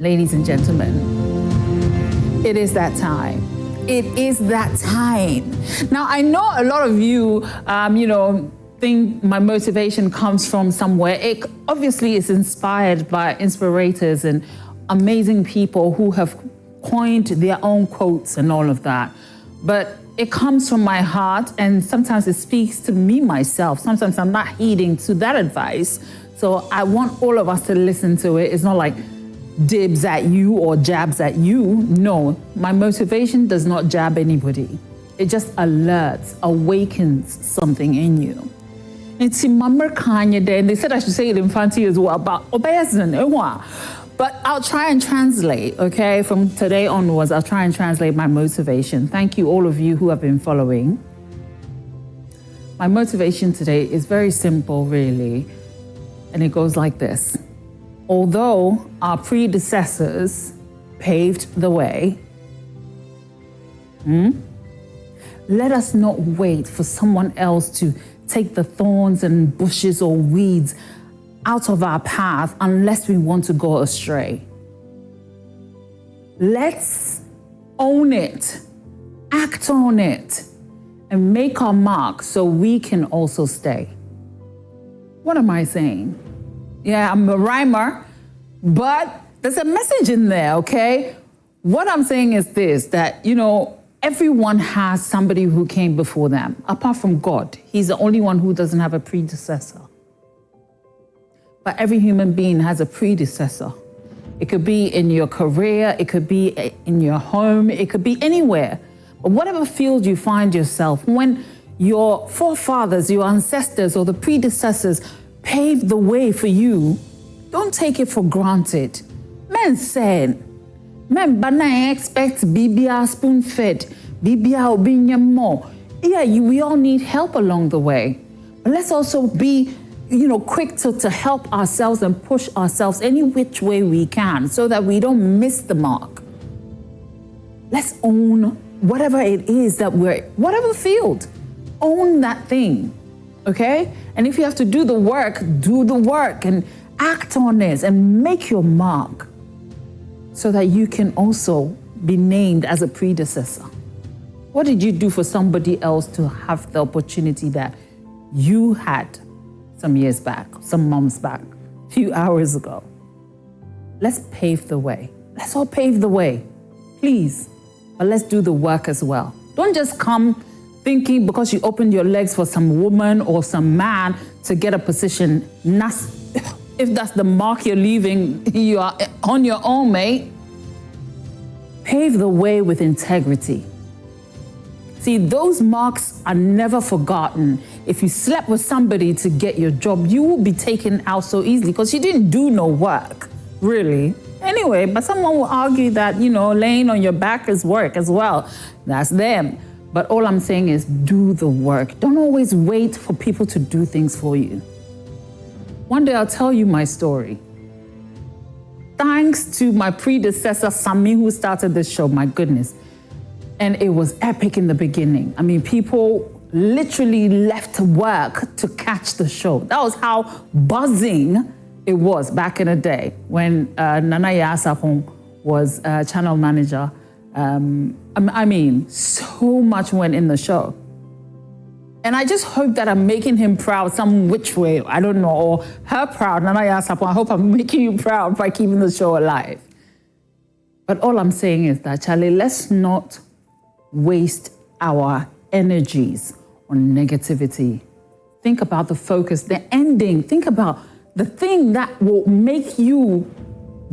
Ladies and gentlemen, it is that time. It is that time. Now, I know a lot of you, think my motivation comes from somewhere. It obviously is inspired by inspirators and amazing people who have coined their own quotes and all of that. But it comes from my heart, and sometimes it speaks to me myself. Sometimes I'm not heeding to that advice. So I want all of us to listen to it. It's not like dibs at you or jabs at you. No, my motivation does not jab anybody. It just alerts, awakens something in you. It's in Mamma Kanye Day, and they said I should say it in Fanti as well, about obeisance. But I'll try and translate, okay? From today onwards, I'll try and translate my motivation. Thank you, all of you who have been following. My motivation today is very simple, really, and it goes like this. Although our predecessors paved the way, let us not wait for someone else to take the thorns and bushes or weeds out of our path unless we want to go astray. Let's own it, act on it, and make our mark so we can also stay. What am I saying? Yeah, I'm a rhymer, but there's a message in there, okay? What I'm saying is this, that, everyone has somebody who came before them, apart from God. He's the only one who doesn't have a predecessor. But every human being has a predecessor. It could be in your career, it could be in your home, it could be anywhere. But whatever field you find yourself, when your forefathers, your ancestors, or the predecessors paved the way for you, don't take it for granted. Men said, men bana expect bibia spoon fed, bibia obinya more. Yeah, we all need help along the way. But let's also be, quick to help ourselves and push ourselves any which way we can so that we don't miss the mark. Let's own whatever it is that whatever field, own that thing, okay? And if you have to do the work and act on it and make your mark so that you can also be named as a predecessor. What did you do for somebody else to have the opportunity that you had some years back, some months back, a few hours ago? Let's pave the way. Let's all pave the way, please. But let's do the work as well. Don't just come thinking because you opened your legs for some woman or some man to get a position. If that's the mark you're leaving, you are on your own, mate. Pave the way with integrity. See, those marks are never forgotten. If you slept with somebody to get your job, you will be taken out so easily because you didn't do no work, really. Anyway, but someone will argue that, laying on your back is work as well. That's them. But all I'm saying is do the work. Don't always wait for people to do things for you. One day I'll tell you my story. Thanks to my predecessor, Sami, who started this show, my goodness. And it was epic in the beginning. I mean, people literally left work to catch the show. That was how buzzing it was back in the day when Nana Yasafon was channel manager. So much went in the show. And I just hope that I'm making him proud some which way, I don't know, or her proud. Nana Yasafon, I hope I'm making you proud by keeping the show alive. But all I'm saying is that, Charlie, let's not waste our energies on negativity. Think about the focus, the ending. Think about the thing that will make you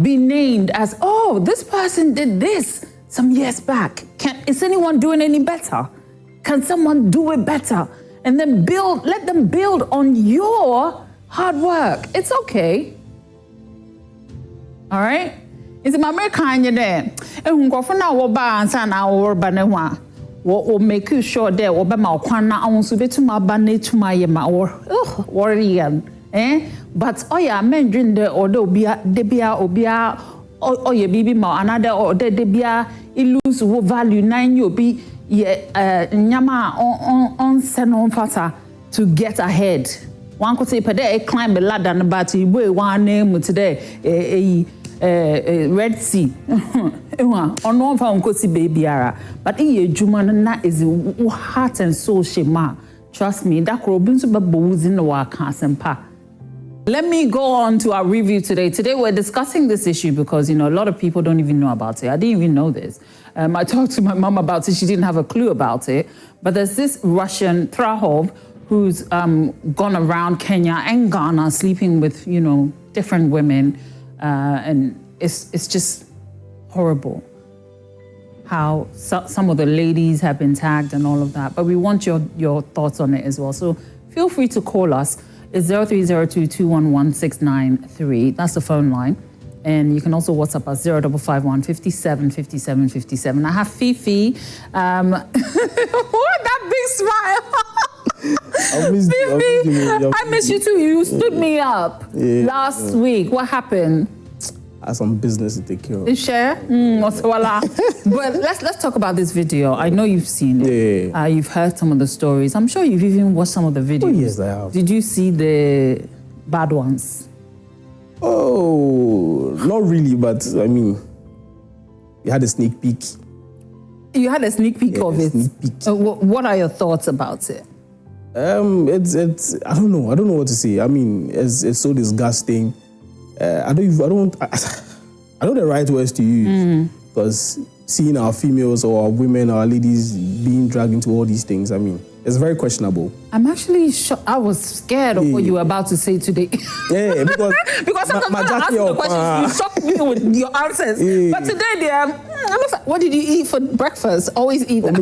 be named as, oh, this person did this some years back. Is anyone doing any better? Can someone do it better? And then let them build on your hard work. It's okay. All right? It's my American there. And go for now, and our banewa. Will make you sure there will be my kwana on to my banner to my yama or warrior. But men drink the or debia or your baby ma another or debia lose value 9 you'll be nyama on senon fata to get ahead. One could say per day climb a ladder and batty way one name today Red Sea. On one found Kosi baby ara. But in your Jumana is heart and soul shema. Trust me, that Robin Subabos in the Wakasempa. Let me go on to our review today. Today we're discussing this issue because, a lot of people don't even know about it. I didn't even know this. I talked to my mom about it. She didn't have a clue about it. But there's this Russian Trahov who's gone around Kenya and Ghana sleeping with, different women. And it's just horrible how some of the ladies have been tagged and all of that. But we want your thoughts on it as well. So feel free to call us. It's 0302-211-693. That's the phone line. And you can also WhatsApp us 0551 57 57 57. I have Fifi. What that big smile? Fifi, I miss you too. You stood me up last week. What happened? I have some business to take care of. Share? But let's talk about this video. I know you've seen it. Yeah. You've heard some of the stories. I'm sure you've even watched some of the videos. Oh, yes, I have. Did you see the bad ones? Oh, not really, but I mean, you had a sneak peek. You had a sneak peek of it? Sneak peek. What are your thoughts about it? It's I don't know what to say. I mean, it's so disgusting. I know the right words to use because seeing our females or our women, our ladies being dragged into all these things, I mean, it's very questionable. I'm actually shocked. I was scared of what you were about to say today. Yeah, because sometimes when I ask you the questions, you shock me with your answers. But today, what did you eat for breakfast? Always eat that.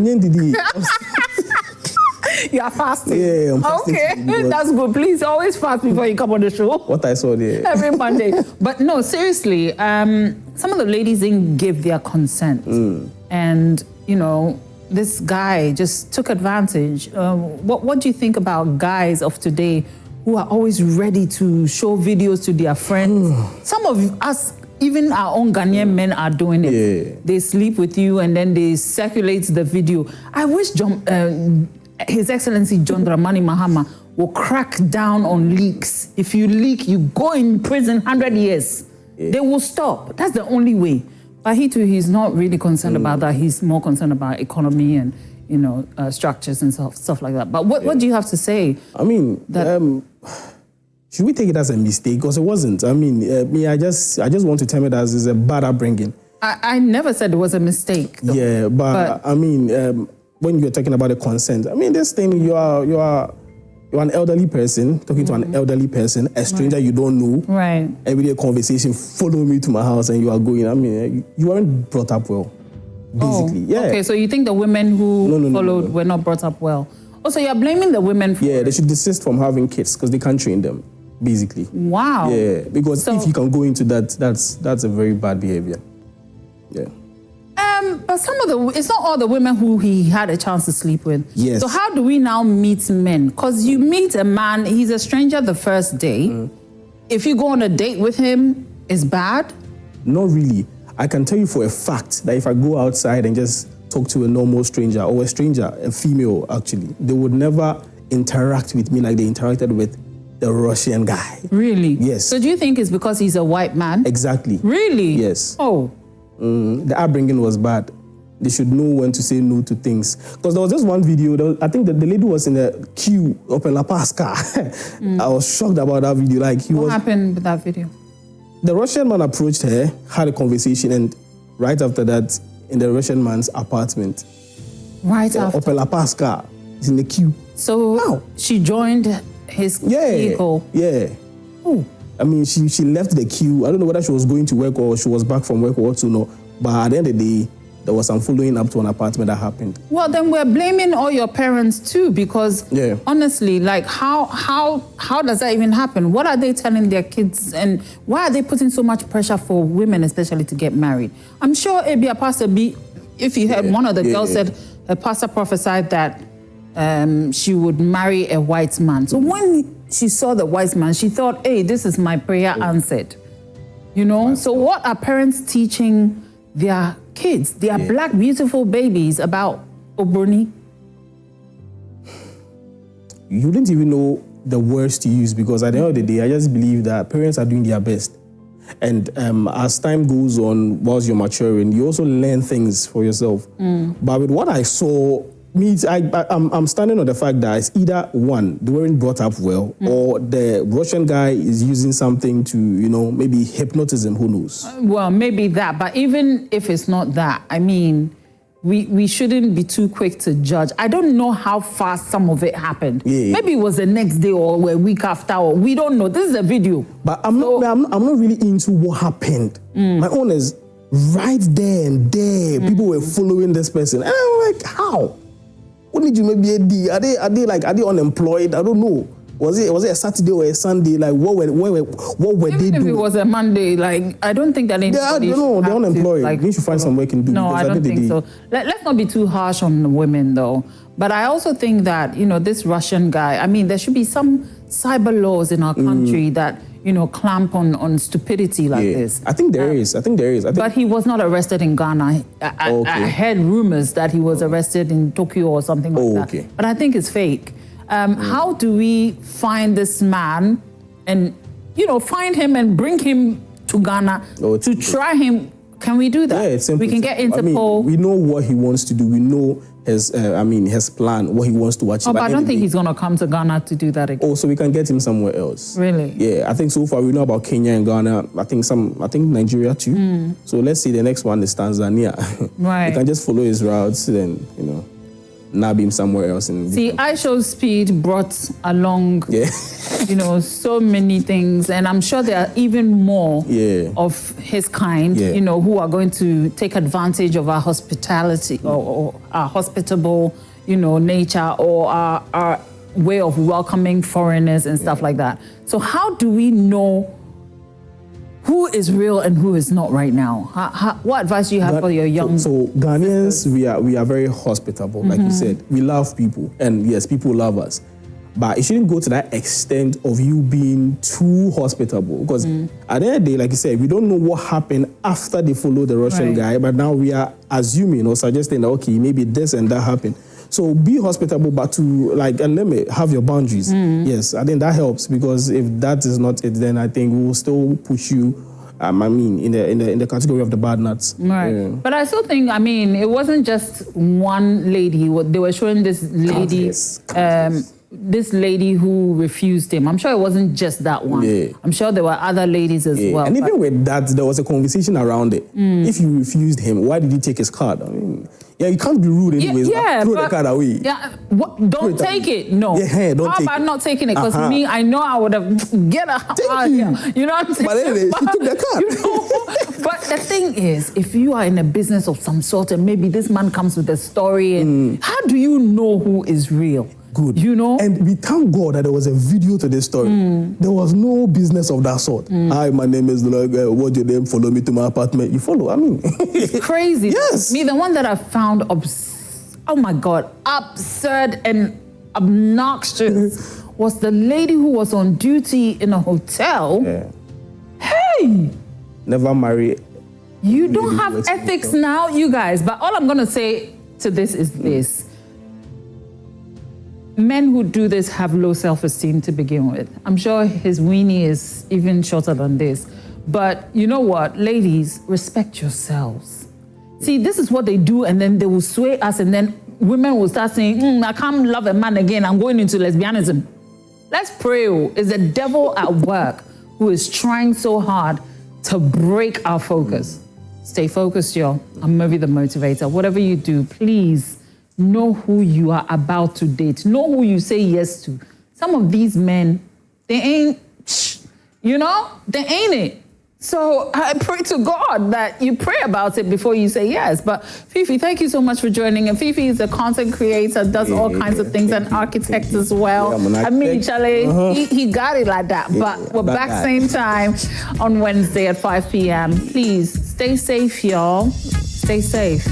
You are fasting? Yeah, I'm fasting. Okay, that's good. Please always fast before you come on the show. What I saw there. Every Monday. But no, seriously, some of the ladies didn't give their consent. And, this guy just took advantage. What do you think about guys of today who are always ready to show videos to their friends? Some of us, even our own Ghanaian men are doing it. Yeah. They sleep with you and then they circulate the video. I wish His Excellency John Dramani Mahama will crack down on leaks. If you leak, you go in prison 100 years. Yeah. They will stop. That's the only way. But he's not really concerned about that. He's more concerned about economy and, structures and stuff like that. But what do you have to say? I mean, should we take it as a mistake? Because it wasn't. I mean, I just want to term it as a bad upbringing. I never said it was a mistake, though. Yeah, but I mean, when you're talking about the consent, I mean, this thing, you are an elderly person talking to an elderly person, a stranger you don't know. Right. Everyday conversation, follow me to my house and you are going. I mean, you weren't brought up well, basically. Yeah. Okay, so you think the women who followed were not brought up well? Also, you're blaming the women for they should desist from having kids because they can't train them, basically. Wow. Yeah, because if you can go into that, that's a very bad behavior. Yeah. But it's not all the women who he had a chance to sleep with. Yes. So how do we now meet men? Because you meet a man, he's a stranger the first day. If you go on a date with him, it's bad? Not really. I can tell you for a fact that if I go outside and just talk to a normal stranger or a stranger, a female actually, they would never interact with me like they interacted with the Russian guy. Really? Yes. So do you think it's because he's a white man? Exactly. Really? Yes. Oh. The upbringing was bad. They should know when to say no to things. Because there was just one video, I think that the lady was in a queue up in La Paz car. I was shocked about that video. What happened with that video? The Russian man approached her, had a conversation, and right after that, in the Russian man's apartment. Right after? Up in La Paz car. He's in the queue. So she joined his vehicle? Yeah. Oh. I mean, she left the queue. I don't know whether she was going to work or she was back from work or what to know. But at the end of the day, there was some following up to an apartment that happened. Well, then we're blaming all your parents too, because honestly, how does that even happen? What are they telling their kids, and why are they putting so much pressure for women, especially to get married? I'm sure a pastor if you heard one of the girls said a pastor prophesied that she would marry a white man. So when she saw the white man, she thought, hey, this is my prayer answered. So what are parents teaching their kids, their black, beautiful babies about Obroni? You didn't even know the words to use, because at the end of the day, I just believe that parents are doing their best. And as time goes on, whilst you're maturing, you also learn things for yourself. But with what I saw, I'm standing on the fact that it's either one, they weren't brought up well, or the Russian guy is using something to, maybe hypnotism, who knows? Well, maybe that, but even if it's not that, I mean, we shouldn't be too quick to judge. I don't know how fast some of it happened. Yeah. Maybe it was the next day or a week after, or we don't know. This is a video. But I'm not really into what happened. My own is right there and there. People were following this person. And I'm like, how? What did you maybe do? Are they unemployed? I don't know. Was it a Saturday or a Sunday? Like what were they doing? If it was a Monday, like I don't think that anybody. They're unemployed. Like, we should find some work and do. No, I don't think so. Let's not be too harsh on the women though. But I also think that this Russian guy. I mean, there should be some cyber laws in our country that clamp on stupidity like this. I think there is. But he was not arrested in Ghana. I heard rumors that he was arrested in Tokyo or something like that. But I think it's fake. How do we find this man and, find him and bring him to Ghana to try him? Can we do that? Yeah, it's simple. We can get Interpol. We know what he wants to do. We know his plan, what he wants to achieve. Oh, but I don't think he's going to come to Ghana to do that again. Oh, so we can get him somewhere else. Really? Yeah, I think so far we know about Kenya and Ghana. I think Nigeria too. So let's see, the next one is Tanzania. Right. We can just follow his routes, then, nab him somewhere else. See, I Show Speed brought along, so many things. And I'm sure there are even more of his kind, who are going to take advantage of our hospitality or our hospitable, nature or our way of welcoming foreigners and stuff like that. So how do we know who is real and who is not right now? What advice do you have for your young? So Ghanaians, we are very hospitable, like you said. We love people, and yes, people love us. But it shouldn't go to that extent of you being too hospitable, because at the end of the day, like you said, we don't know what happened after they followed the Russian guy. But now we are assuming or suggesting that maybe this and that happened. So be hospitable, but to like a limit, have your boundaries. Yes, I think that helps, because if that is not it, then I think we will still push you. In the category of the bad nuts. Right. Yeah. But I still think, it wasn't just one lady. They were showing this lady, this lady who refused him. I'm sure it wasn't just that one. Yeah. I'm sure there were other ladies as well. And even with that, there was a conversation around it. If you refused him, why did you take his card? You can't be rude anyways. Throw the card away. Yeah, don't take it. No. How about not taking it? Because me, I know I would have get out here. You know what I'm saying? But anyway, she took the card. But the thing is, if you are in a business of some sort and maybe this man comes with a story, and how do you know who is real? Good. And we thank God that there was a video to this story. There was no business of that sort. Hi, my name is what's your name? Follow me to my apartment. You follow? It's crazy. Yes. Me, the one that I found, oh my God, absurd and obnoxious was the lady who was on duty in a hotel. Yeah. Hey! Never marry. You don't have ethics now, you guys. But all I'm going to say to this is this. Men who do this have low self-esteem to begin with. I'm sure his weenie is even shorter than this. But you know what? Ladies, respect yourselves. See, this is what they do, and then they will sway us, and then women will start saying, I can't love a man again. I'm going into lesbianism. Let's pray. It's the devil at work who is trying so hard to break our focus. Stay focused, y'all. I'm Movie the Motivator. Whatever you do, please know who you are about to date. Know who you say yes to. Some of these men, they ain't, they ain't it. So I pray to God that you pray about it before you say yes. But Fifi, thank you so much for joining. And Fifi is a content creator, does all kinds of things, and architect as well. Chale, he got it like that. But we're back same time on Wednesday at 5 p.m. Please stay safe, y'all. Stay safe.